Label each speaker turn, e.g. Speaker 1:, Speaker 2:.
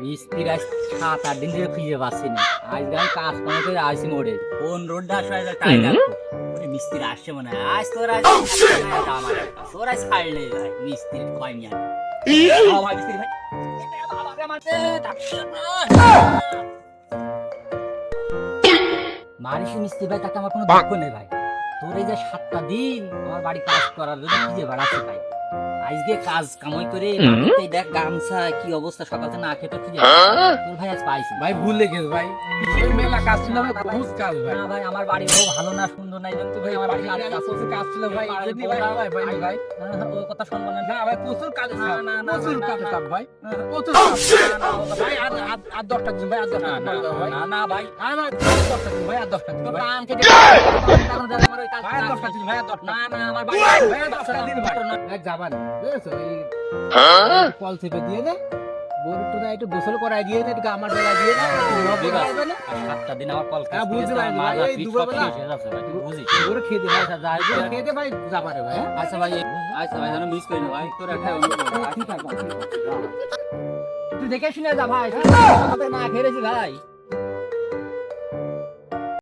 Speaker 1: মিস্ত্রি আজ 7-8 দিন ধরে খুঁজে পাচ্ছি না। আজকে আমি কাজ কাম করে আসি মোড়ে, কোন রোডটা আসলে তাই লাগতো। ওরে মিস্ত্রি আসছে মনে হয়, আজ তোর আজ আমার তোর আজ ছাড়লে ভাই মিস্ত্রি কয় নিয়ে ভাই মিস্ত্রি ভাই মারিস মিস্ত্রি ভাই, তাকে আমার কোনো দুঃখ নেই ভাই। তোর এই যে 7টা দিন আমার বাড়ি কাজ করার জন্য খুঁজে বেড়াচ্ছি ভাই। আজকে কাজ কামাই করে মাটিতে দেখ গামছা কি অবস্থা, সকালে না খেতে খুঁজে তোর ভাই আজ পাইছি
Speaker 2: ভাই ভুলে গেছ ভাই, এই মেলা কাজ ছিল ভাই, বহুত কাজ ভাই।
Speaker 1: না ভাই আমার বাড়ি বউ ভালো না সুন্দর নাই জানতো ভাই, আমার বাড়ি
Speaker 2: আরে
Speaker 1: কাজ
Speaker 2: প্রচুর কাজ ছিল ভাই, যদি ভাই ভাই ভাই ভাই
Speaker 1: ও কথা শুনবো না।
Speaker 2: না ভাই প্রচুর কাজ
Speaker 1: না, না, না,
Speaker 2: প্রচুর
Speaker 1: না,
Speaker 2: কাজ
Speaker 1: না,
Speaker 2: সব ভাই,
Speaker 1: না,
Speaker 2: প্রচুর কাজ
Speaker 1: না,
Speaker 2: ভাই। আর 10টা দিন ভাই, আর 10টা
Speaker 1: না,
Speaker 2: দিন ভাই,
Speaker 1: না, না ভাই
Speaker 2: আর 10টা দিন ভাই, আর 10টা দিন ভাই,
Speaker 1: কান কেটে আমার ওই কাজ
Speaker 2: ভাই আর 10টা দিন ভাই, আর 10টা
Speaker 1: না না আমার বাড়ি
Speaker 2: ভাই, আর 10টা দিন ভাই। এক যাবান বুঝেছো, এই কল চেপে দিয়ে দে, বড়টা একটু গোসল করাই দিয়ে দে, একটু আমার বেলা দিয়ে দে,
Speaker 1: ঠিক আছে। 7টা দিন আমার কল
Speaker 2: হ্যাঁ, বুঝতে পারছি ভাই, এই দুপুরবেলা
Speaker 1: বুঝি
Speaker 2: করে খেয়ে দে ভাই, খেয়ে দে ভাই, যাবারে ভাই, হ্যাঁ?
Speaker 1: আচ্ছা ভাই, আচ্ছা ভাই যেন মিস করি না ভাই, তোর একটা
Speaker 2: ঠিক আছে।
Speaker 1: তুই দেখে শুনে যা ভাই, না খেয়েছি ভাই।